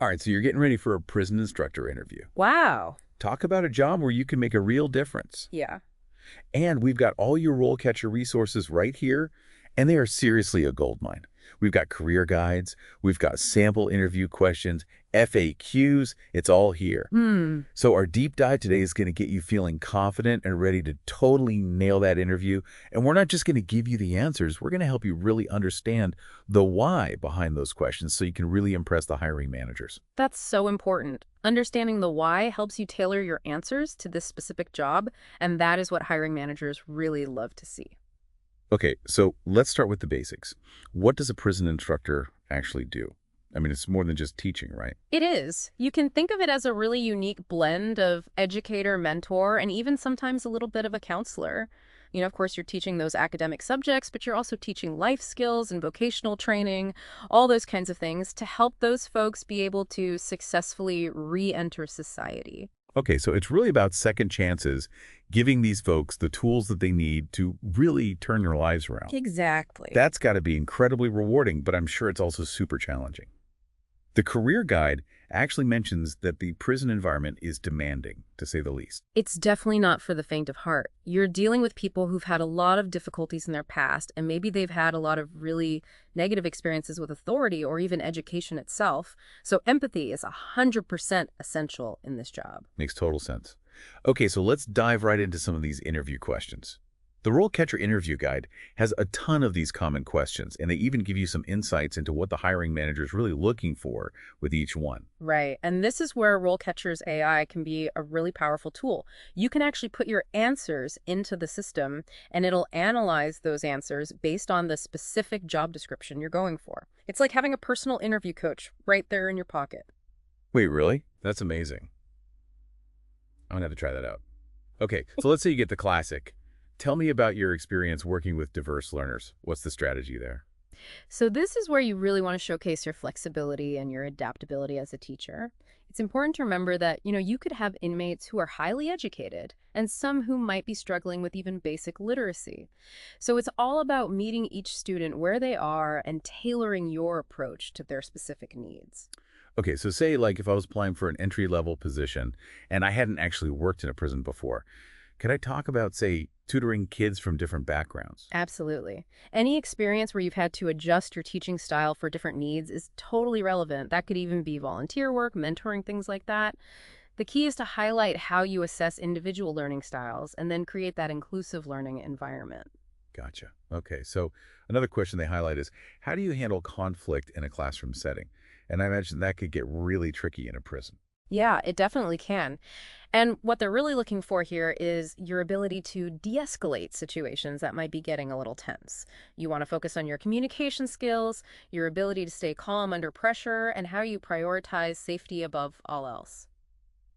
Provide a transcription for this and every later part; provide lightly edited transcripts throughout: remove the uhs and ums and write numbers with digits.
All right, so you're getting ready for a prison instructor interview. Wow. Talk about a job where you can make a real difference. Yeah. And we've got all your RoleCatcher resources right here, and they are seriously a goldmine. We've got career guides, we've got sample interview questions, FAQs, it's all here. Hmm. So our deep dive today is going to get you feeling confident and ready to totally nail that interview. And we're not just going to give you the answers, we're going to help you really understand the why behind those questions so you can really impress the hiring managers. That's so important. Understanding the why helps you tailor your answers to this specific job, and that is what hiring managers really love to see. Okay, so let's start with the basics. What does a prison instructor actually do? I mean, it's more than just teaching, right? It is. You can think of it as a really unique blend of educator, mentor, and even sometimes a little bit of a counselor. Of course, you're teaching those academic subjects, but you're also teaching life skills and vocational training, all those kinds of things to help those folks be able to successfully re-enter society. Okay, so it's really about second chances, giving these folks the tools that they need to really turn their lives around. Exactly. That's got to be incredibly rewarding, but I'm sure it's also super challenging. The career guide actually mentions that the prison environment is demanding, to say the least. It's definitely not for the faint of heart. You're dealing with people who've had a lot of difficulties in their past, and maybe they've had a lot of really negative experiences with authority or even education itself. So empathy is 100% essential in this job. Makes total sense. Okay, so let's dive right into some of these interview questions. The RoleCatcher Interview Guide has a ton of these common questions, and they even give you some insights into what the hiring manager is really looking for with each one. Right. And this is where RoleCatcher's AI can be a really powerful tool. You can actually put your answers into the system, and it'll analyze those answers based on the specific job description you're going for. It's like having a personal interview coach right there in your pocket. Wait, really? That's amazing. I'm gonna have to try that out. Okay, so let's say you get the classic. Tell me about your experience working with diverse learners. What's the strategy there? So this is where you really want to showcase your flexibility and your adaptability as a teacher. It's important to remember that, you could have inmates who are highly educated and some who might be struggling with even basic literacy. So it's all about meeting each student where they are and tailoring your approach to their specific needs. Okay, so say like if I was applying for an entry-level position and I hadn't actually worked in a prison before, could I talk about, say, tutoring kids from different backgrounds? Absolutely. Any experience where you've had to adjust your teaching style for different needs is totally relevant. That could even be volunteer work, mentoring, things like that. The key is to highlight how you assess individual learning styles and then create that inclusive learning environment. Gotcha. Okay, so another question they highlight is, how do you handle conflict in a classroom setting? And I imagine that could get really tricky in a prison. Yeah, it definitely can. And what they're really looking for here is your ability to de-escalate situations that might be getting a little tense. You want to focus on your communication skills, your ability to stay calm under pressure, and how you prioritize safety above all else.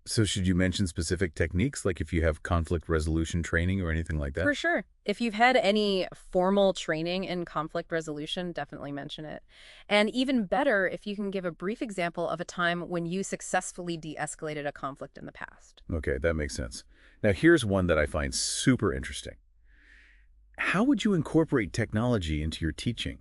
So should you mention specific techniques, like if you have conflict resolution training or anything like that? For sure. If you've had any formal training in conflict resolution, definitely mention it. And even better, if you can give a brief example of a time when you successfully de-escalated a conflict in the past. Okay, that makes sense. Now here's one that I find super interesting. How would you incorporate technology into your teaching?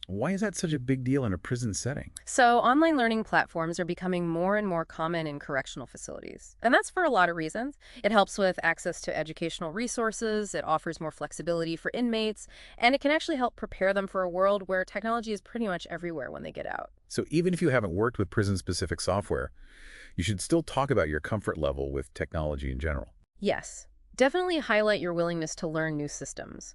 Why is that such a big deal in a prison setting? So online learning platforms are becoming more and more common in correctional facilities. And that's for a lot of reasons. It helps with access to educational resources, it offers more flexibility for inmates, and it can actually help prepare them for a world where technology is pretty much everywhere when they get out. So even if you haven't worked with prison-specific software, you should still talk about your comfort level with technology in general. Yes, definitely highlight your willingness to learn new systems.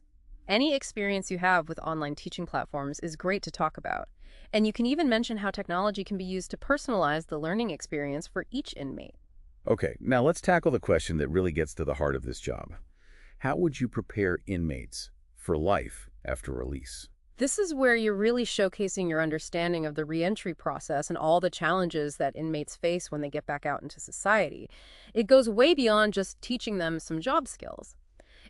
Any experience you have with online teaching platforms is great to talk about. And you can even mention how technology can be used to personalize the learning experience for each inmate. Okay, now let's tackle the question that really gets to the heart of this job. How would you prepare inmates for life after release? This is where you're really showcasing your understanding of the reentry process and all the challenges that inmates face when they get back out into society. It goes way beyond just teaching them some job skills.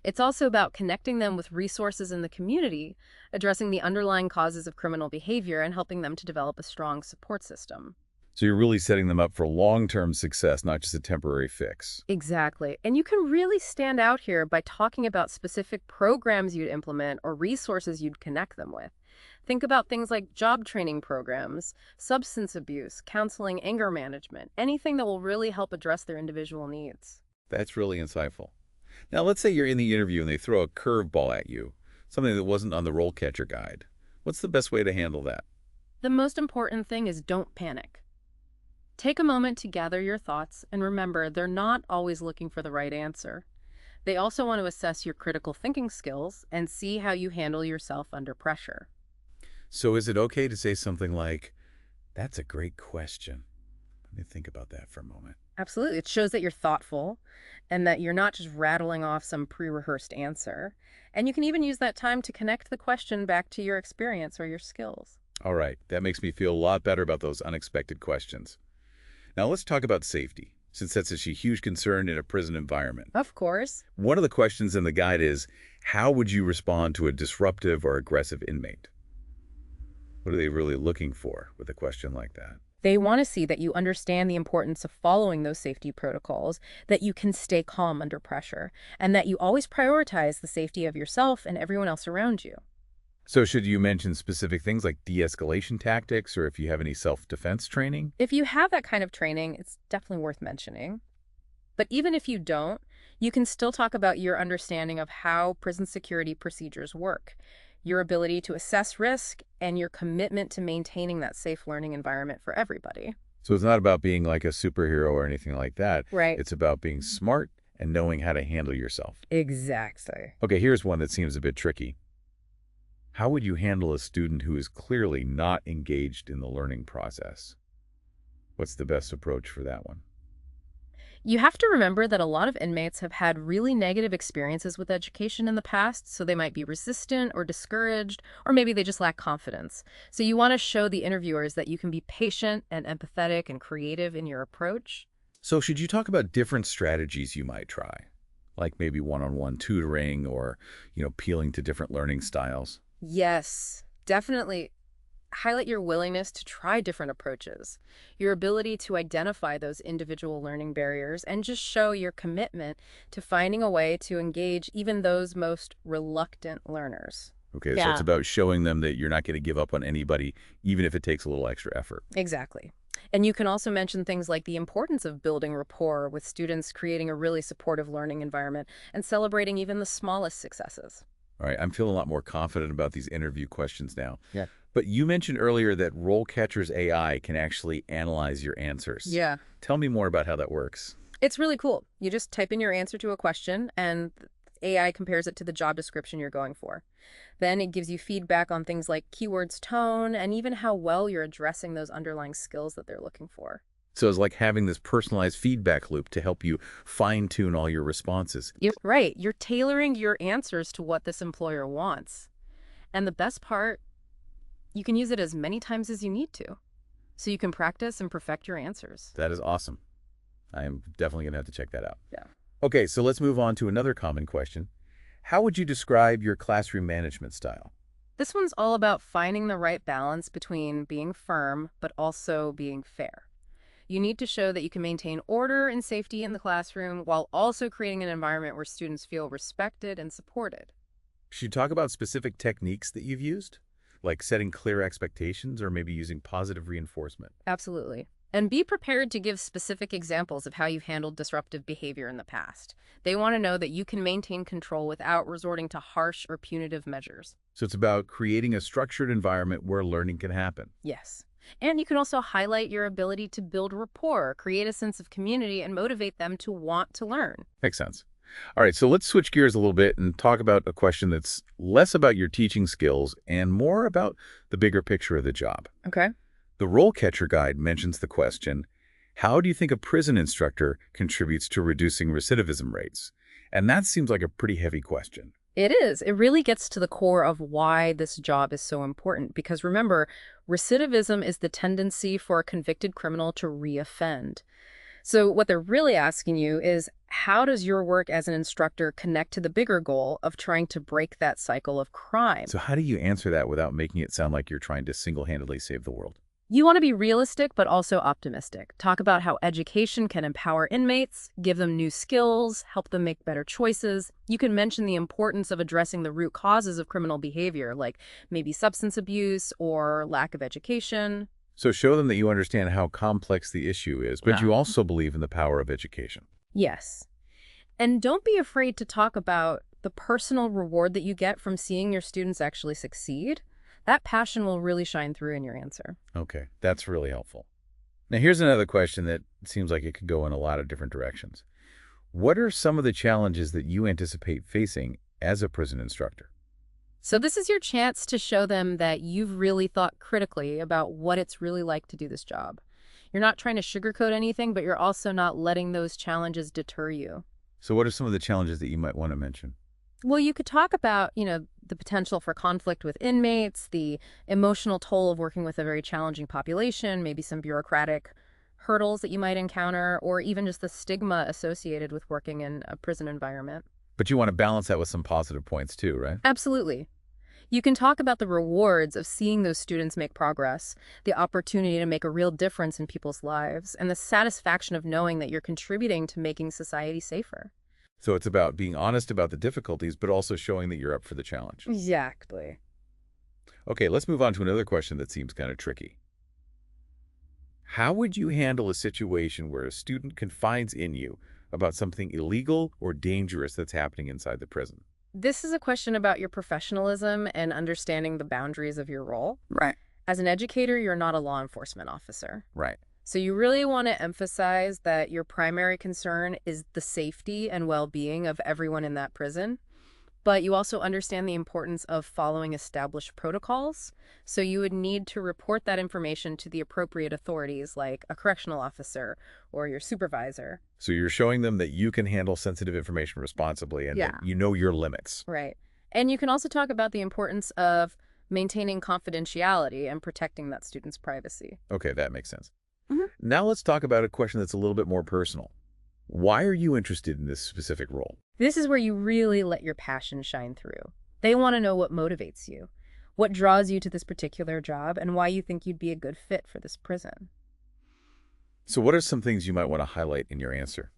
It's also about connecting them with resources in the community, addressing the underlying causes of criminal behavior, and helping them to develop a strong support system. So you're really setting them up for long-term success, not just a temporary fix. Exactly. And you can really stand out here by talking about specific programs you'd implement or resources you'd connect them with. Think about things like job training programs, substance abuse, counseling, anger management, anything that will really help address their individual needs. That's really insightful. Now, let's say you're in the interview and they throw a curveball at you, something that wasn't on the role catcher guide. What's the best way to handle that? The most important thing is don't panic. Take a moment to gather your thoughts and remember they're not always looking for the right answer. They also want to assess your critical thinking skills and see how you handle yourself under pressure. So is it okay to say something like, that's a great question? Let me think about that for a moment. Absolutely. It shows that you're thoughtful and that you're not just rattling off some pre-rehearsed answer. And you can even use that time to connect the question back to your experience or your skills. All right, that makes me feel a lot better about those unexpected questions. Now let's talk about safety, since that's such a huge concern in a prison environment. Of course. One of the questions in the guide is, how would you respond to a disruptive or aggressive inmate? What are they really looking for with a question like that? They want to see that you understand the importance of following those safety protocols, that you can stay calm under pressure, and that you always prioritize the safety of yourself and everyone else around you. So should you mention specific things like de-escalation tactics or if you have any self-defense training? If you have that kind of training, it's definitely worth mentioning. But even if you don't, you can still talk about your understanding of how prison security procedures work, your ability to assess risk, and your commitment to maintaining that safe learning environment for everybody. So it's not about being like a superhero or anything like that. Right. It's about being smart and knowing how to handle yourself. Exactly. Okay, here's one that seems a bit tricky. How would you handle a student who is clearly not engaged in the learning process? What's the best approach for that one? You have to remember that a lot of inmates have had really negative experiences with education in the past, so they might be resistant or discouraged, or maybe they just lack confidence. So you want to show the interviewers that you can be patient and empathetic and creative in your approach. So should you talk about different strategies you might try? Like maybe one-on-one tutoring or, appealing to different learning styles? Yes, definitely. Highlight your willingness to try different approaches, your ability to identify those individual learning barriers, and just show your commitment to finding a way to engage even those most reluctant learners. Okay, so it's Yeah, about showing them that you're not going to give up on anybody, even if it takes a little extra effort. exactly. And you can also mention things like the importance of building rapport with students, creating a really supportive learning environment, and celebrating even the smallest successes. All right, I'm feeling a lot more confident about these interview questions now. Yeah. But you mentioned earlier that RoleCatcher's AI can actually analyze your answers. Yeah. Tell me more about how that works. It's really cool. You just type in your answer to a question, and AI compares it to the job description you're going for. Then it gives you feedback on things like keywords, tone, and even how well you're addressing those underlying skills that they're looking for. So it's like having this personalized feedback loop to help you fine-tune all your responses. You're right. You're tailoring your answers to what this employer wants. And the best part, you can use it as many times as you need to. So you can practice and perfect your answers. That is awesome. I am definitely going to have to check that out. Yeah. Okay, so let's move on to another common question. How would you describe your classroom management style? This one's all about finding the right balance between being firm, but also being fair. You need to show that you can maintain order and safety in the classroom while also creating an environment where students feel respected and supported. Should you talk about specific techniques that you've used? Like setting clear expectations or maybe using positive reinforcement? Absolutely. And be prepared to give specific examples of how you've handled disruptive behavior in the past. They want to know that you can maintain control without resorting to harsh or punitive measures. So it's about creating a structured environment where learning can happen. Yes. And you can also highlight your ability to build rapport, create a sense of community, and motivate them to want to learn. Makes sense. All right, so let's switch gears a little bit and talk about a question that's less about your teaching skills and more about the bigger picture of the job. Okay. The RoleCatcher Guide mentions the question, how do you think a prison instructor contributes to reducing recidivism rates? And that seems like a pretty heavy question. It is. It really gets to the core of why this job is so important. Because remember, recidivism is the tendency for a convicted criminal to reoffend. So what they're really asking you is, how does your work as an instructor connect to the bigger goal of trying to break that cycle of crime? So how do you answer that without making it sound like you're trying to single-handedly save the world? You want to be realistic, but also optimistic. Talk about how education can empower inmates, give them new skills, help them make better choices. You can mention the importance of addressing the root causes of criminal behavior, like maybe substance abuse or lack of education. So show them that you understand how complex the issue is, but Yeah. you also believe in the power of education. Yes. And don't be afraid to talk about the personal reward that you get from seeing your students actually succeed. That passion will really shine through in your answer. Okay, that's really helpful. Now, here's another question that seems like it could go in a lot of different directions. What are some of the challenges that you anticipate facing as a prison instructor? So this is your chance to show them that you've really thought critically about what it's really like to do this job. You're not trying to sugarcoat anything, but you're also not letting those challenges deter you. So what are some of the challenges that you might want to mention? Well, you could talk about, the potential for conflict with inmates, the emotional toll of working with a very challenging population, maybe some bureaucratic hurdles that you might encounter, or even just the stigma associated with working in a prison environment. But you want to balance that with some positive points too, right? Absolutely. You can talk about the rewards of seeing those students make progress, the opportunity to make a real difference in people's lives, and the satisfaction of knowing that you're contributing to making society safer. So it's about being honest about the difficulties, but also showing that you're up for the challenge. Exactly. Okay, let's move on to another question that seems kind of tricky. How would you handle a situation where a student confides in you about something illegal or dangerous that's happening inside the prison? This is a question about your professionalism and understanding the boundaries of your role. Right. As an educator, you're not a law enforcement officer. Right. So you really want to emphasize that your primary concern is the safety and well-being of everyone in that prison. But you also understand the importance of following established protocols. So you would need to report that information to the appropriate authorities, like a correctional officer or your supervisor. So you're showing them that you can handle sensitive information responsibly and that Yeah. you know your limits. Right. And you can also talk about the importance of maintaining confidentiality and protecting that student's privacy. Okay, that makes sense. Mhm. Now let's talk about a question that's a little bit more personal. Why are you interested in this specific role? This is where you really let your passion shine through. They want to know what motivates you, what draws you to this particular job, and why you think you'd be a good fit for this prison. So what are some things you might want to highlight in your answer?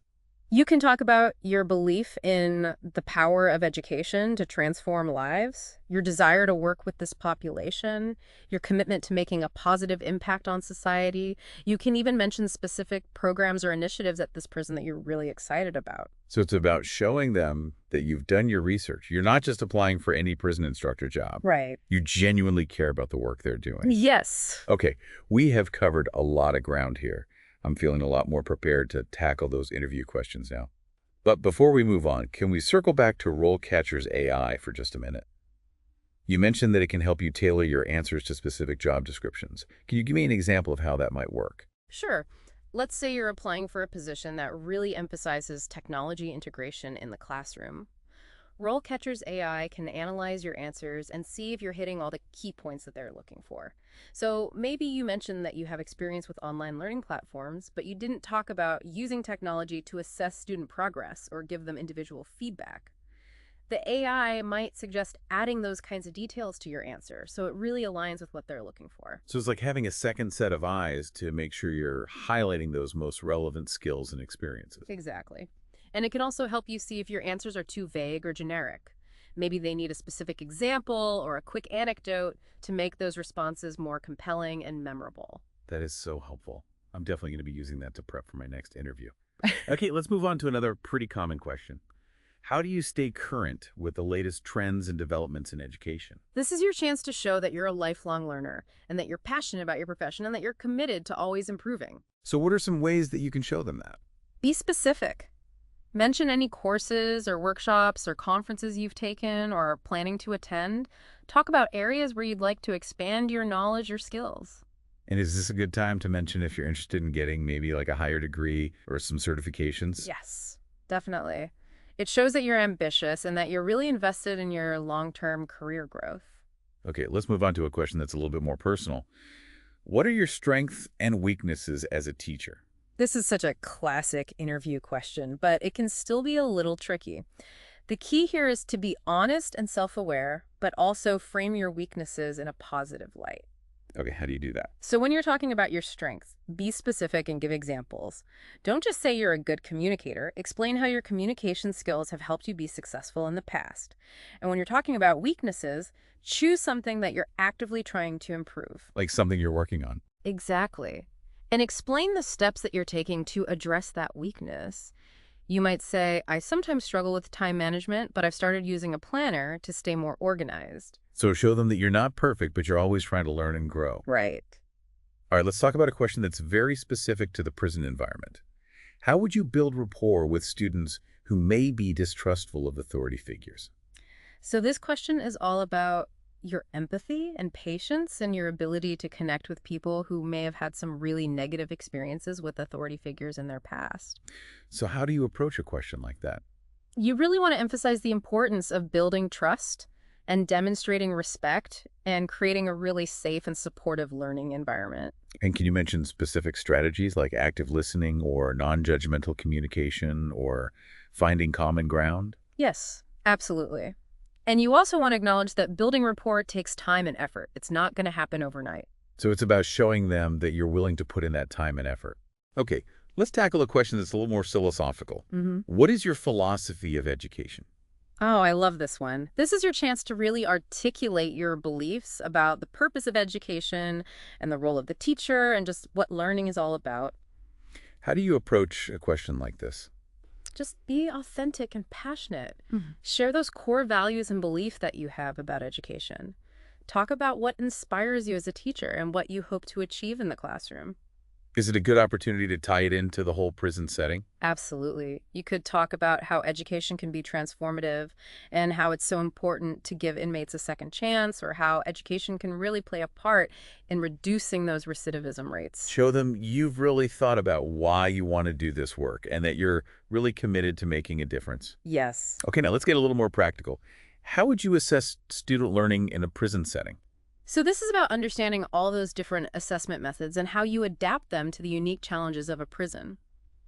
You can talk about your belief in the power of education to transform lives, your desire to work with this population, your commitment to making a positive impact on society. You can even mention specific programs or initiatives at this prison that you're really excited about. So it's about showing them that you've done your research. You're not just applying for any prison instructor job. Right. You genuinely care about the work they're doing. Yes. Okay, we have covered a lot of ground here. I'm feeling a lot more prepared to tackle those interview questions now. But before we move on, can we circle back to RoleCatcher's AI for just a minute? You mentioned that it can help you tailor your answers to specific job descriptions. Can you give me an example of how that might work? Sure. Let's say you're applying for a position that really emphasizes technology integration in the classroom. RoleCatcher's AI can analyze your answers and see if you're hitting all the key points that they're looking for. So maybe you mentioned that you have experience with online learning platforms, but you didn't talk about using technology to assess student progress or give them individual feedback. The AI might suggest adding those kinds of details to your answer, so it really aligns with what they're looking for. So it's like having a second set of eyes to make sure you're highlighting those most relevant skills and experiences. Exactly. And it can also help you see if your answers are too vague or generic. Maybe they need a specific example or a quick anecdote to make those responses more compelling and memorable. That is so helpful. I'm definitely going to be using that to prep for my next interview. Okay, let's move on to another pretty common question. How do you stay current with the latest trends and developments in education? This is your chance to show that you're a lifelong learner and that you're passionate about your profession and that you're committed to always improving. So what are some ways that you can show them that? Be specific. Mention any courses or workshops or conferences you've taken or are planning to attend. Talk about areas where you'd like to expand your knowledge or skills. And is this a good time to mention if you're interested in getting maybe like a higher degree or some certifications? Yes, definitely. It shows that you're ambitious and that you're really invested in your long-term career growth. Okay, let's move on to a question that's a little bit more personal. What are your strengths and weaknesses as a teacher? This is such a classic interview question, but it can still be a little tricky. The key here is to be honest and self-aware, but also frame your weaknesses in a positive light. Okay, how do you do that? So when you're talking about your strengths, be specific and give examples. Don't just say you're a good communicator. Explain how your communication skills have helped you be successful in the past. And when you're talking about weaknesses, choose something that you're actively trying to improve. Like something you're working on. Exactly. And explain the steps that you're taking to address that weakness. You might say, I sometimes struggle with time management, but I've started using a planner to stay more organized. So show them that you're not perfect, but you're always trying to learn and grow. Right. All right, let's talk about a question that's very specific to the prison environment. How would you build rapport with students who may be distrustful of authority figures? So this question is all about your empathy and patience and your ability to connect with people who may have had some really negative experiences with authority figures in their past. So how do you approach a question like that? You really want to emphasize the importance of building trust and demonstrating respect and creating a really safe and supportive learning environment. And can you mention specific strategies like active listening or non-judgmental communication or finding common ground? Yes, absolutely. And you also want to acknowledge that building rapport takes time and effort. It's not going to happen overnight. So it's about showing them that you're willing to put in that time and effort. Okay, let's tackle a question that's a little more philosophical. What is your philosophy of education? Oh, I love this one. This is your chance to really articulate your beliefs about the purpose of education and the role of the teacher and just what learning is all about. How do you approach a question like this? Just be authentic and passionate. Share those core values and belief that you have about education. Talk about what inspires you as a teacher and what you hope to achieve in the classroom. Is it a good opportunity to tie it into the whole prison setting? Absolutely. You could talk about how education can be transformative and how it's so important to give inmates a second chance, or how education can really play a part in reducing those recidivism rates. Show them you've really thought about why you want to do this work and that you're really committed to making a difference. Yes. Okay, now let's get a little more practical. How would you assess student learning in a prison setting? So this is about understanding all those different assessment methods and how you adapt them to the unique challenges of a prison.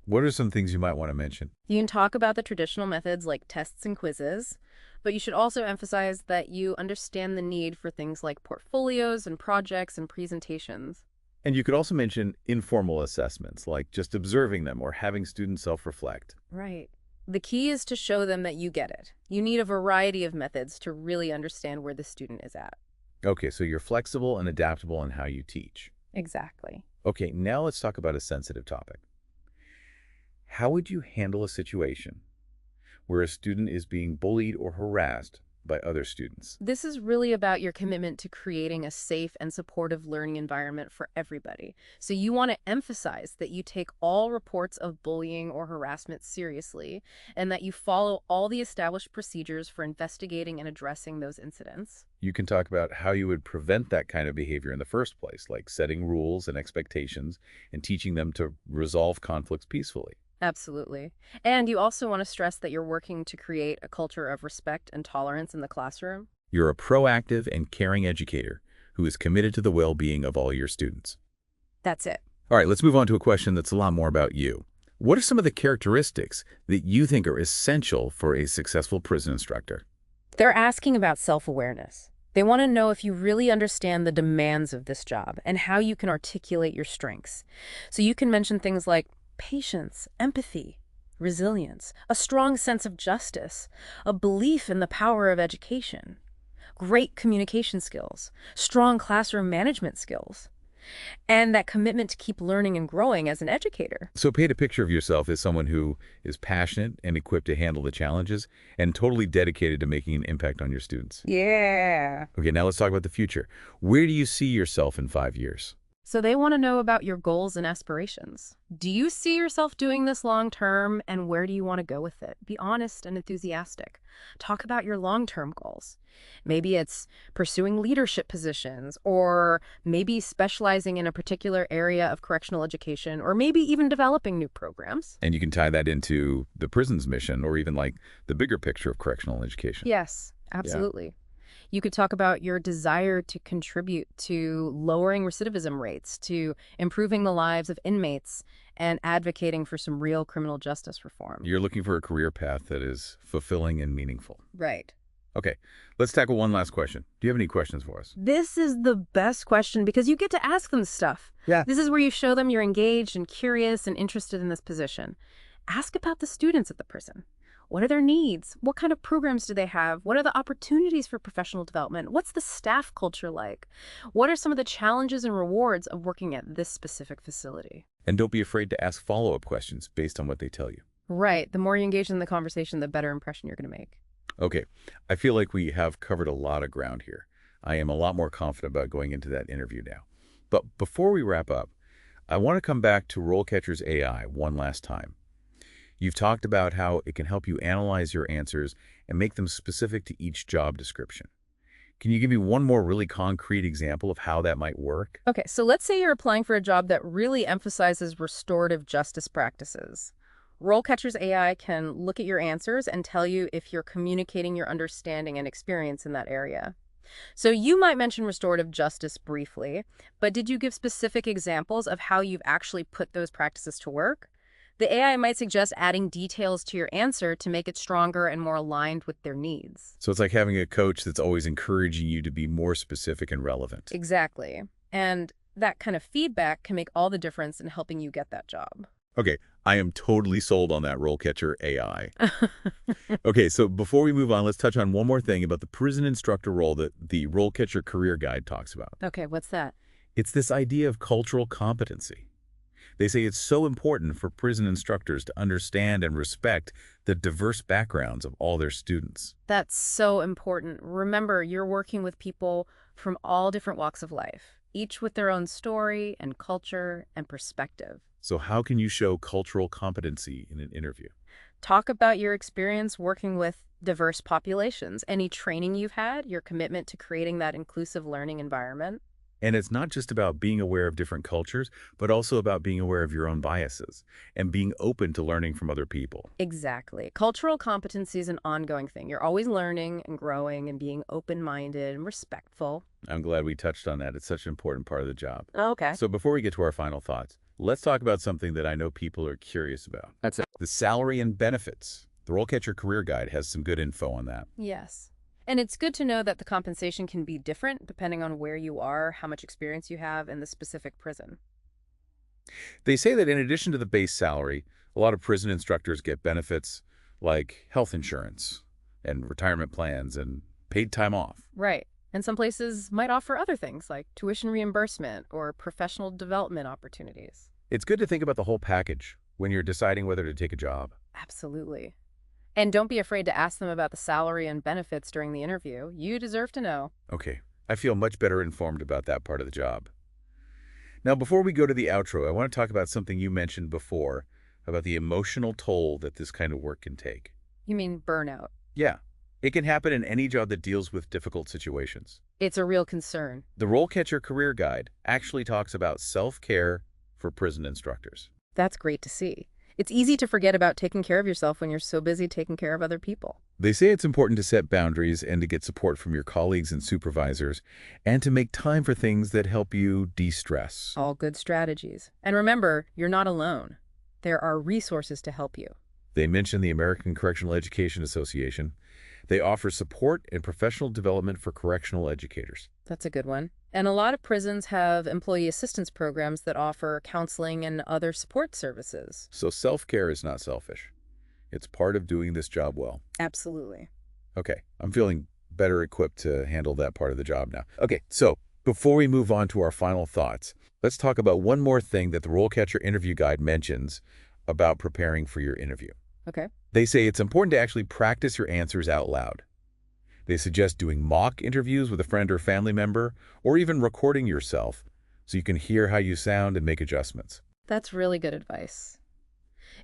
What are some things you might want to mention? You can talk about the traditional methods like tests and quizzes, but you should also emphasize that you understand the need for things like portfolios and projects and presentations. And you could also mention informal assessments, like just observing them or having students self-reflect. Right. The key is to show them that you get it. You need a variety of methods to really understand where the student is at. Okay, so you're flexible and adaptable in how you teach. Exactly. Okay, now let's talk about a sensitive topic. How would you handle a situation where a student is being bullied or harassed by other students? This is really about your commitment to creating a safe and supportive learning environment for everybody. So you want to emphasize that you take all reports of bullying or harassment seriously and that you follow all the established procedures for investigating and addressing those incidents. You can talk about how you would prevent that kind of behavior in the first place, like setting rules and expectations and teaching them to resolve conflicts peacefully. Absolutely. And you also want to stress that you're working to create a culture of respect and tolerance in the classroom. You're a proactive and caring educator who is committed to the well-being of all your students. That's it. All right, let's move on to a question that's a lot more about you. What are some of the characteristics that you think are essential for a successful prison instructor? They're asking about self-awareness. They want to know if you really understand the demands of this job and how you can articulate your strengths. So you can mention things like patience, empathy, resilience, a strong sense of justice, a belief in the power of education, great communication skills, strong classroom management skills, and that commitment to keep learning and growing as an educator. So paint a picture of yourself as someone who is passionate and equipped to handle the challenges and totally dedicated to making an impact on your students. Yeah. Okay, now let's talk about the future. Where do you see yourself in 5 years? So they want to know about your goals and aspirations. Do you see yourself doing this long term, and where do you want to go with it? Be honest and enthusiastic. Talk about your long-term goals. Maybe it's pursuing leadership positions, or maybe specializing in a particular area of correctional education, or maybe even developing new programs. And you can tie that into the prison's mission or even like the bigger picture of correctional education. Yes, absolutely. You could talk about your desire to contribute to lowering recidivism rates, to improving the lives of inmates, and advocating for some real criminal justice reform. You're looking for a career path that is fulfilling and meaningful. Right. Okay, let's tackle one last question. Do you have any questions for us? This is the best question because you get to ask them stuff. Yeah. This is where you show them you're engaged and curious and interested in this position. Ask about the students at the prison. What are their needs? What kind of programs do they have? What are the opportunities for professional development? What's the staff culture like? What are some of the challenges and rewards of working at this specific facility? And don't be afraid to ask follow-up questions based on what they tell you. Right. The more you engage in the conversation, the better impression you're going to make. Okay, I feel like we have covered a lot of ground here. I am a lot more confident about going into that interview now. But before we wrap up, I want to come back to RoleCatcher's AI one last time. You've talked about how it can help you analyze your answers and make them specific to each job description. Can you give me one more really concrete example of how that might work? Okay, so let's say you're applying for a job that really emphasizes restorative justice practices. RoleCatcher's AI can look at your answers and tell you if you're communicating your understanding and experience in that area. So you might mention restorative justice briefly, but did you give specific examples of how you've actually put those practices to work? The AI might suggest adding details to your answer to make it stronger and more aligned with their needs. So it's like having a coach that's always encouraging you to be more specific and relevant. Exactly. And that kind of feedback can make all the difference in helping you get that job. Okay, I am totally sold on that RoleCatcher AI. Okay, so before we move on, let's touch on one more thing about the prison instructor role that the RoleCatcher Career Guide talks about. Okay, what's that? It's this idea of cultural competency. They say it's so important for prison instructors to understand and respect the diverse backgrounds of all their students. That's so important. Remember, you're working with people from all different walks of life, each with their own story and culture and perspective. So how can you show cultural competency in an interview? Talk about your experience working with diverse populations, any training you've had, your commitment to creating that inclusive learning environment. And it's not just about being aware of different cultures, but also about being aware of your own biases and being open to learning from other people. Exactly. Cultural competency is an ongoing thing. You're always learning and growing and being open-minded and respectful. I'm glad we touched on that. It's such an important part of the job. Okay. So before we get to our final thoughts, let's talk about something that I know people are curious about. That's it. The salary and benefits. The RoleCatcher Career Guide has some good info on that. Yes. And it's good to know that the compensation can be different depending on where you are, how much experience you have, and the specific prison. They say that in addition to the base salary, a lot of prison instructors get benefits like health insurance and retirement plans and paid time off. Right. And some places might offer other things like tuition reimbursement or professional development opportunities. It's good to think about the whole package when you're deciding whether to take a job. Absolutely. And don't be afraid to ask them about the salary and benefits during the interview. You deserve to know. Okay, I feel much better informed about that part of the job. Now, before we go to the outro, I want to talk about something you mentioned before about the emotional toll that this kind of work can take. You mean burnout? Yeah, it can happen in any job that deals with difficult situations. It's a real concern. The RoleCatcher Career Guide actually talks about self-care for prison instructors. That's great to see. It's easy to forget about taking care of yourself when you're so busy taking care of other people. They say it's important to set boundaries and to get support from your colleagues and supervisors, and to make time for things that help you de-stress. All good strategies. And remember, you're not alone. There are resources to help you. They mention the American Correctional Education Association. They offer support and professional development for correctional educators. That's a good one. And a lot of prisons have employee assistance programs that offer counseling and other support services. So self-care is not selfish. It's part of doing this job well. Absolutely. Okay, I'm feeling better equipped to handle that part of the job now. Okay, so before we move on to our final thoughts, let's talk about one more thing that the RoleCatcher Interview Guide mentions about preparing for your interview. Okay. They say it's important to actually practice your answers out loud. They suggest doing mock interviews with a friend or family member, or even recording yourself so you can hear how you sound and make adjustments. That's really good advice.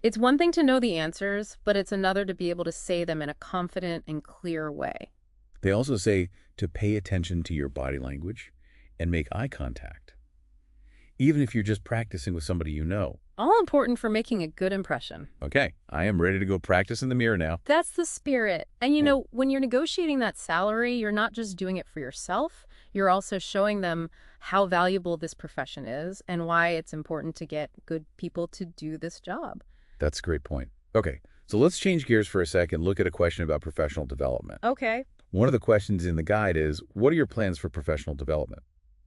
It's one thing to know the answers, but it's another to be able to say them in a confident and clear way. They also say to pay attention to your body language and make eye contact, even if you're just practicing with somebody you know. All important for making a good impression. Okay, I am ready to go practice in the mirror now. That's the spirit. And you know, when you're negotiating that salary, you're not just doing it for yourself. You're also showing them how valuable this profession is and why it's important to get good people to do this job. That's a great point. Okay, so let's change gears for a second and look at a question about professional development. Okay. One of the questions in the guide is, what are your plans for professional development?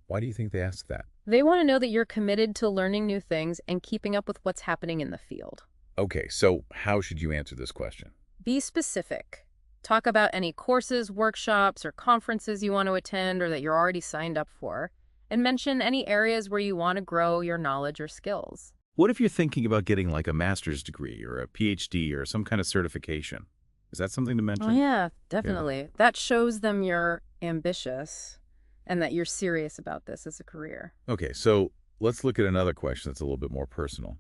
Why do you think they ask that? They want to know that you're committed to learning new things and keeping up with what's happening in the field. Okay, so how should you answer this question? Be specific. Talk about any courses, workshops, or conferences you want to attend or that you're already signed up for, and mention any areas where you want to grow your knowledge or skills. What if you're thinking about getting like a master's degree or a PhD or some kind of certification? Is that something to Oh, mention? yeah, Yeah. definitely. That shows them you're ambitious and that you're serious about this as a career. Okay, so let's look at another question that's a little bit more personal.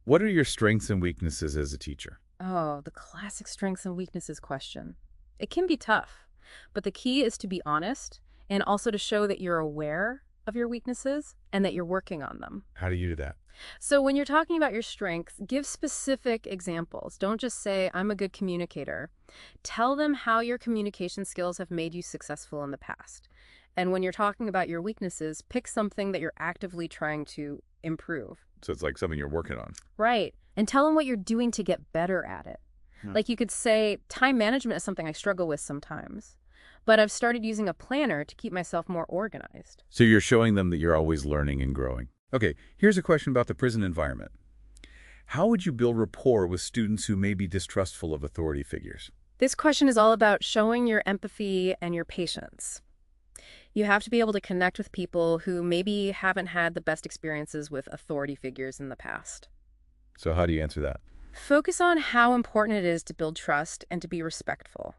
What are your strengths and weaknesses as a teacher? Oh, the classic strengths and weaknesses question. It can be tough, but the key is to be honest and also to show that you're aware of your weaknesses and that you're working on them. How do you do that? So when you're talking about your strengths, give specific examples. Don't just say, I'm a good communicator. Tell them how your communication skills have made you successful in the past. And when you're talking about your weaknesses, pick something that you're actively trying to improve. So it's like something you're working on. Right. And tell them what you're doing to get better at it. Like you could say, time management is something I struggle with sometimes, but I've started using a planner to keep myself more organized. So you're showing them that you're always learning and growing. Okay, here's a question about the prison environment. How would you build rapport with students who may be distrustful of authority figures? This question is all about showing your empathy and your patience. You have to be able to connect with people who maybe haven't had the best experiences with authority figures in the past. So how do you answer that? Focus on how important it is to build trust and to be respectful,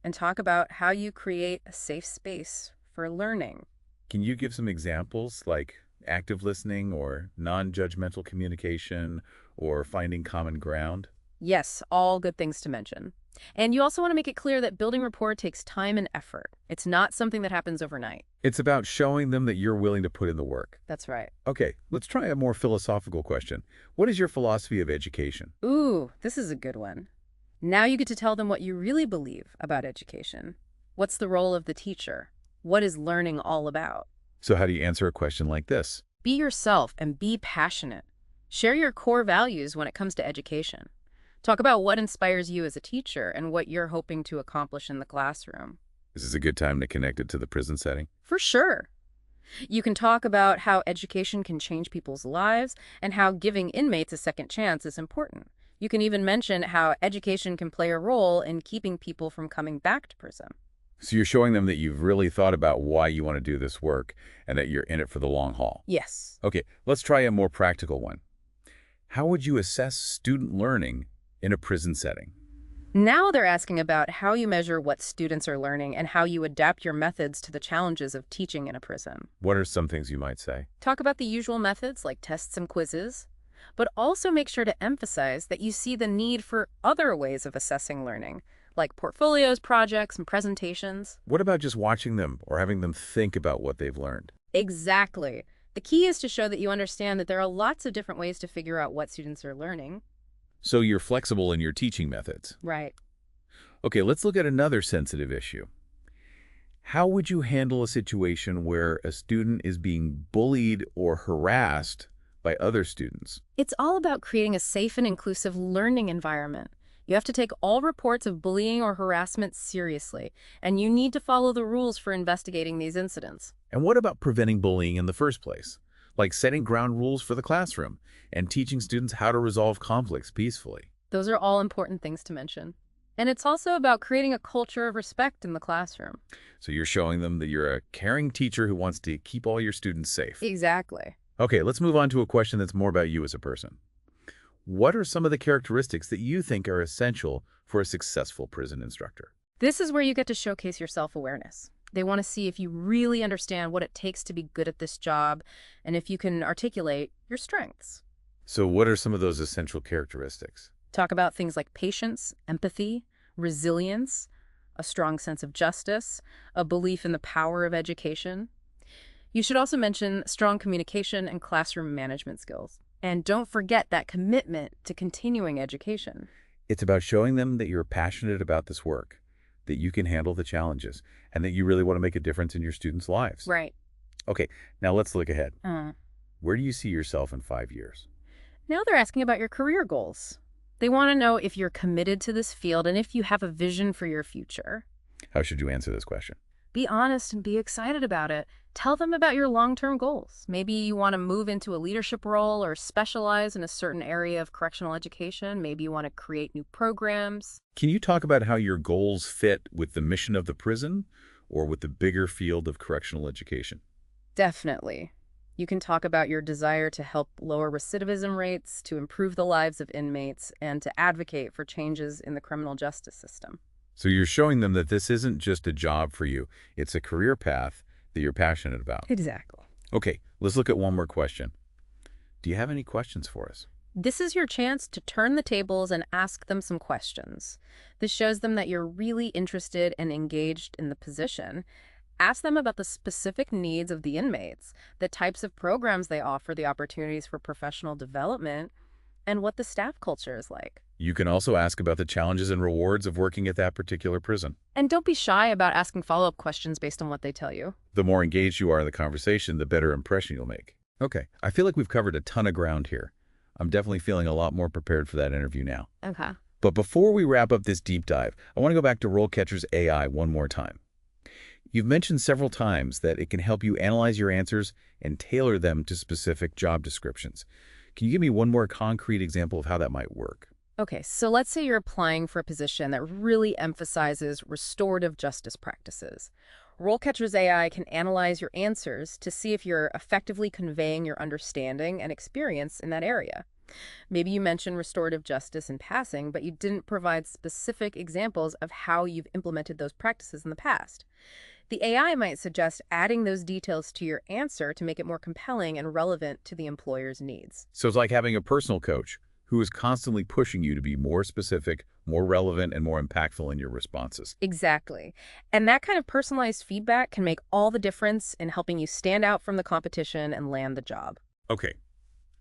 and talk about how you create a safe space for learning. Can you give some examples like active listening or non-judgmental communication or finding common ground? Yes, all good things to mention. And you also want to make it clear that building rapport takes time and effort. It's not something that happens overnight. It's about showing them that you're willing to put in the work. That's right. Okay, let's try a more philosophical question. What is your philosophy of education? Ooh, this is a good one. Now you get to tell them what you really believe about education. What's the role of the teacher? What is learning all about? So how do you answer a question like this? Be yourself and be passionate. Share your core values when it comes to education. Talk about what inspires you as a teacher and what you're hoping to accomplish in the classroom. This is a good time to connect it to the prison setting. For sure. You can talk about how education can change people's lives and how giving inmates a second chance is important. You can even mention how education can play a role in keeping people from coming back to prison. So you're showing them that you've really thought about why you want to do this work and that you're in it for the long haul. Yes. Okay, let's try a more practical one. How would you assess student learning in a prison setting? Now they're asking about how you measure what students are learning and how you adapt your methods to the challenges of teaching in a prison. What are some things you might say? Talk about the usual methods like tests and quizzes, but also make sure to emphasize that you see the need for other ways of assessing learning, like portfolios, projects, and presentations. What about just watching them or having them think about what they've learned? Exactly. The key is to show that you understand that there are lots of different ways to figure out what students are learning. So you're flexible in your teaching methods. Right. Okay, let's look at another sensitive issue. How would you handle a situation where a student is being bullied or harassed by other students? It's all about creating a safe and inclusive learning environment. You have to take all reports of bullying or harassment seriously, and you need to follow the rules for investigating these incidents. And what about preventing bullying in the first place? Like setting ground rules for the classroom and teaching students how to resolve conflicts peacefully. Those are all important things to mention. And it's also about creating a culture of respect in the classroom. So you're showing them that you're a caring teacher who wants to keep all your students safe. Exactly. Okay, let's move on to a question that's more about you as a person. What are some of the characteristics that you think are essential for a successful prison instructor? This is where you get to showcase your self-awareness. They want to see if you really understand what it takes to be good at this job and if you can articulate your strengths. So what are some of those essential characteristics? Talk about things like patience, empathy, resilience, a strong sense of justice, a belief in the power of education. You should also mention strong communication and classroom management skills. And don't forget that commitment to continuing education. It's about showing them that you're passionate about this work, that you can handle the challenges, and that you really want to make a difference in your students' lives. Right. Okay, now let's look ahead. Uh, Where do you see yourself in 5 years? Now they're asking about your career goals. They want to know if you're committed to this field and if you have a vision for your future. How should you answer this question? Be honest and be excited about it. Tell them about your long-term goals. Maybe you want to move into a leadership role or specialize in a certain area of correctional education. Maybe you want to create new programs. Can you talk about how your goals fit with the mission of the prison or with the bigger field of correctional education? Definitely. You can talk about your desire to help lower recidivism rates, to improve the lives of inmates, and to advocate for changes in the criminal justice system. So you're showing them that this isn't just a job for you. It's a career path that you're passionate about. Exactly. Okay, let's look at one more question. Do you have any questions for us? This is your chance to turn the tables and ask them some questions. This shows them that you're really interested and engaged in the position. Ask them about the specific needs of the inmates, the types of programs they offer, the opportunities for professional development, and what the staff culture is like. You can also ask about the challenges and rewards of working at that particular prison. And don't be shy about asking follow-up questions based on what they tell you. The more engaged you are in the conversation, the better impression you'll make. Okay, I feel like we've covered a ton of ground here. I'm definitely feeling a lot more prepared for that interview now. Okay. But before we wrap up this deep dive, I want to go back to RoleCatcher's AI one more time. You've mentioned several times that it can help you analyze your answers and tailor them to specific job descriptions. Can you give me one more concrete example of how that might work? Okay, so let's say you're applying for a position that really emphasizes restorative justice practices. RoleCatcher's AI can analyze your answers to see if you're effectively conveying your understanding and experience in that area. Maybe you mentioned restorative justice in passing, but you didn't provide specific examples of how you've implemented those practices in the past. The AI might suggest adding those details to your answer to make it more compelling and relevant to the employer's needs. So it's like having a personal coach who is constantly pushing you to be more specific, more relevant, and more impactful in your responses. Exactly. And that kind of personalized feedback can make all the difference in helping you stand out from the competition and land the job. Okay,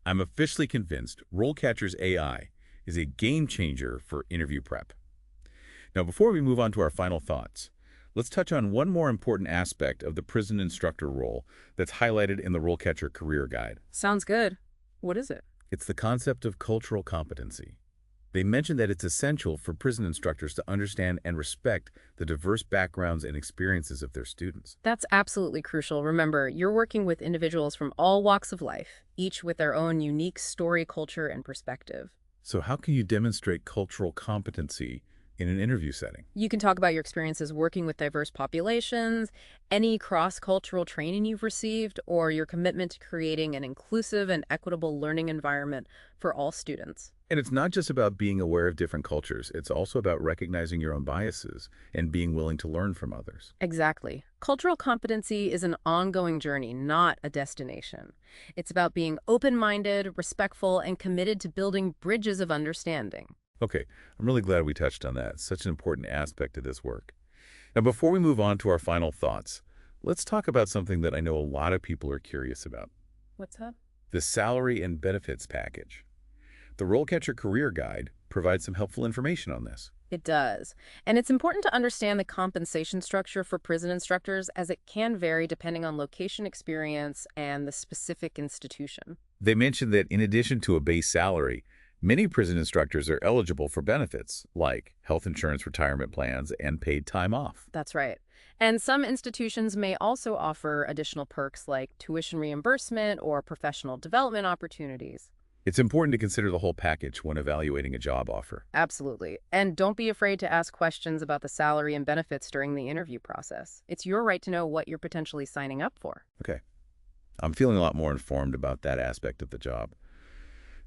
I'm officially convinced RoleCatcher's AI is a game changer for interview prep. Now, before we move on to our final thoughts, let's touch on one more important aspect of the prison instructor role that's highlighted in the RoleCatcher Career Guide. Sounds good. What is it? It's the concept of cultural competency. They mention that it's essential for prison instructors to understand and respect the diverse backgrounds and experiences of their students. That's absolutely crucial. Remember, you're working with individuals from all walks of life, each with their own unique story, culture, and perspective. So how can you demonstrate cultural competency in an interview setting? You can talk about your experiences working with diverse populations, any cross-cultural training you've received, or your commitment to creating an inclusive and equitable learning environment for all students. And it's not just about being aware of different cultures. It's also about recognizing your own biases and being willing to learn from others. Exactly. Cultural competency is an ongoing journey, not a destination. It's about being open-minded, respectful, and committed to building bridges of understanding. Okay, I'm really glad we touched on that. It's such an important aspect of this work. Now, before we move on to our final thoughts, let's talk about something that I know a lot of people are curious about. What's that? The salary and benefits package. The RoleCatcher Career Guide provides some helpful information on this. It does. And it's important to understand the compensation structure for prison instructors, as it can vary depending on location, experience, and the specific institution. They mentioned that in addition to a base salary, many prison instructors are eligible for benefits like health insurance, retirement plans, and paid time off. That's right. And some institutions may also offer additional perks like tuition reimbursement or professional development opportunities. It's important to consider the whole package when evaluating a job offer. Absolutely. And don't be afraid to ask questions about the salary and benefits during the interview process. It's your right to know what you're potentially signing up for. Okay. I'm feeling a lot more informed about that aspect of the job.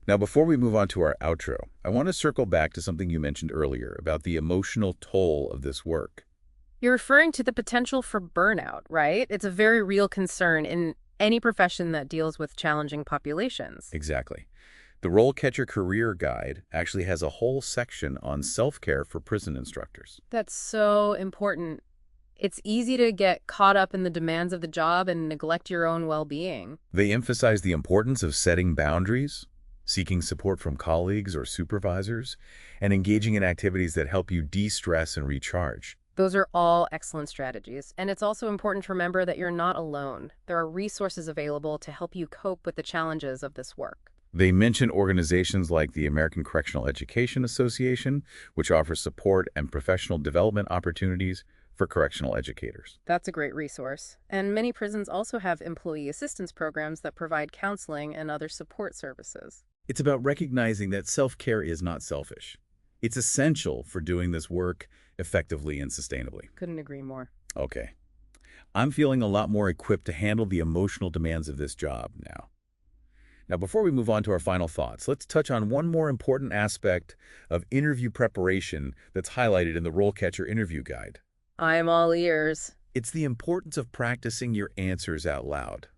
Now, before we move on to our outro, I want to circle back to something you mentioned earlier about the emotional toll of this work. You're referring to the potential for burnout, right? It's a very real concern in any profession that deals with challenging populations. Exactly. The RoleCatcher Career Guide actually has a whole section on self-care for prison instructors. That's so important. It's easy to get caught up in the demands of the job and neglect your own well-being. They emphasize the importance of setting boundaries, seeking support from colleagues or supervisors, and engaging in activities that help you de-stress and recharge. Those are all excellent strategies. And it's also important to remember that you're not alone. There are resources available to help you cope with the challenges of this work. They mention organizations like the American Correctional Education Association, which offers support and professional development opportunities for correctional educators. That's a great resource. And many prisons also have employee assistance programs that provide counseling and other support services. It's about recognizing that self-care is not selfish. It's essential for doing this work effectively and sustainably. Couldn't agree more. Okay. I'm feeling a lot more equipped to handle the emotional demands of this job now. Now, before we move on to our final thoughts, let's touch on one more important aspect of interview preparation that's highlighted in the RoleCatcher Interview Guide. I'm all ears. It's the importance of practicing your answers out loud.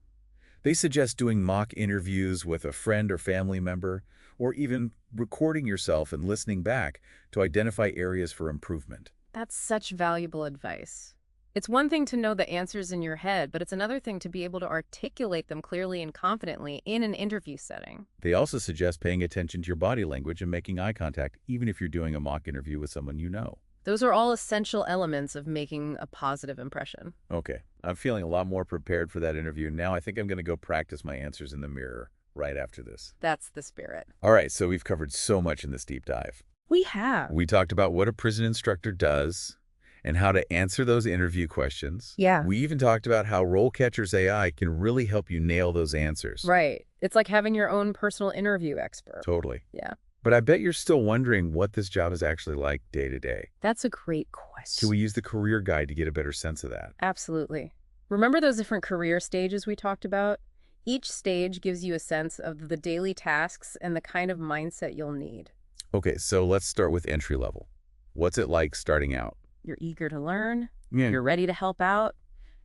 They suggest doing mock interviews with a friend or family member, or even recording yourself and listening back to identify areas for improvement. That's such valuable advice. It's one thing to know the answers in your head, but it's another thing to be able to articulate them clearly and confidently in an interview setting. They also suggest paying attention to your body language and making eye contact, even if you're doing a mock interview with someone you know. Those are all essential elements of making a positive impression. Okay, I'm feeling a lot more prepared for that interview. Now I think I'm going to go practice my answers in the mirror right after this. That's the spirit. All right, so we've covered so much in this deep dive. We have. We talked about what a prison instructor does and how to answer those interview questions. Yeah. We even talked about how RoleCatcher's AI can really help you nail those answers. Right. It's like having your own personal interview expert. Totally. Yeah. But I bet you're still wondering what this job is actually like day to day. That's a great question. Can we use the career guide to get a better sense of that? Absolutely. Remember those different career stages we talked about? Each stage gives you a sense of the daily tasks and the kind of mindset you'll need. Okay, so let's start with entry level. What's it like starting out? You're eager to learn. Yeah. You're ready to help out.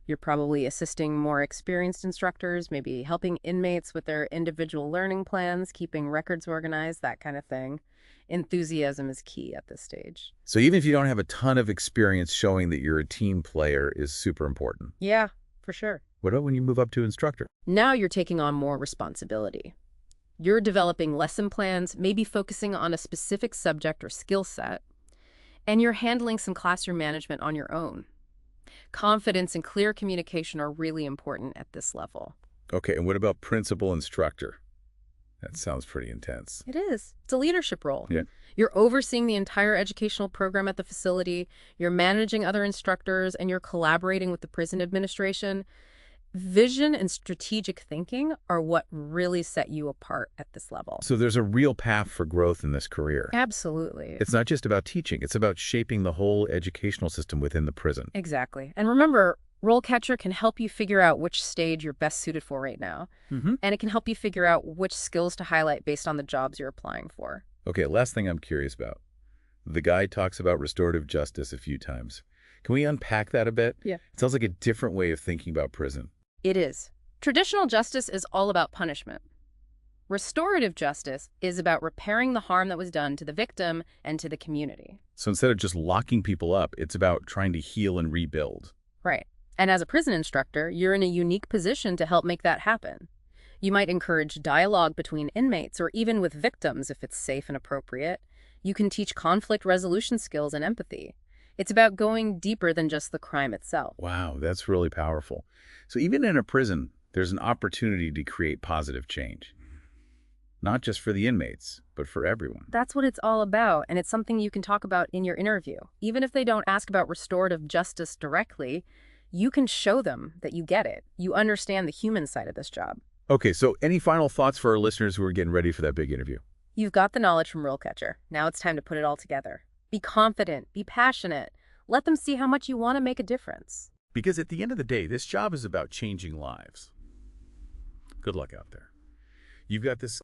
You're probably assisting more experienced instructors, maybe helping inmates with their individual learning plans, keeping records organized, that kind of thing. Enthusiasm is key at this stage. So even if you don't have a ton of experience, showing that you're a team player is super important. Yeah, for sure. What about when you move up to instructor? Now you're taking on more responsibility. You're developing lesson plans, maybe focusing on a specific subject or skill set, and you're handling some classroom management on your own. Confidence and clear communication are really important at this level. Okay, and what about principal instructor? That sounds pretty intense. It is. It's a leadership role. Yeah. You're overseeing the entire educational program at the facility, you're managing other instructors, and you're collaborating with the prison administration. Vision and strategic thinking are what really set you apart at this level. So there's a real path for growth in this career. Absolutely. It's not just about teaching, it's about shaping the whole educational system within the prison. Exactly. And remember, RoleCatcher can help you figure out which stage you're best suited for right now. And it can help you figure out which skills to highlight based on the jobs you're applying for. Okay, last thing I'm curious about. The guide talks about restorative justice a few times. Can we unpack that a bit? Yeah. It sounds like a different way of thinking about prison. It is. Traditional justice is all about punishment. Restorative justice is about repairing the harm that was done to the victim and to the community. So instead of just locking people up, it's about trying to heal and rebuild. Right. And as a prison instructor, you're in a unique position to help make that happen. You might encourage dialogue between inmates or even with victims if it's safe and appropriate. You can teach conflict resolution skills and empathy. It's about going deeper than just the crime itself. Wow, that's really powerful. So even in a prison, there's an opportunity to create positive change. Not just for the inmates, but for everyone. That's what it's all about, and it's something you can talk about in your interview. Even if they don't ask about restorative justice directly, you can show them that you get it. You understand the human side of this job. Okay, so any final thoughts for our listeners who are getting ready for that big interview? You've got the knowledge from RoleCatcher. Now it's time to put it all together. Be confident, be passionate. Let them see how much you want to make a difference. Because at the end of the day, this job is about changing lives. Good luck out there. You've got this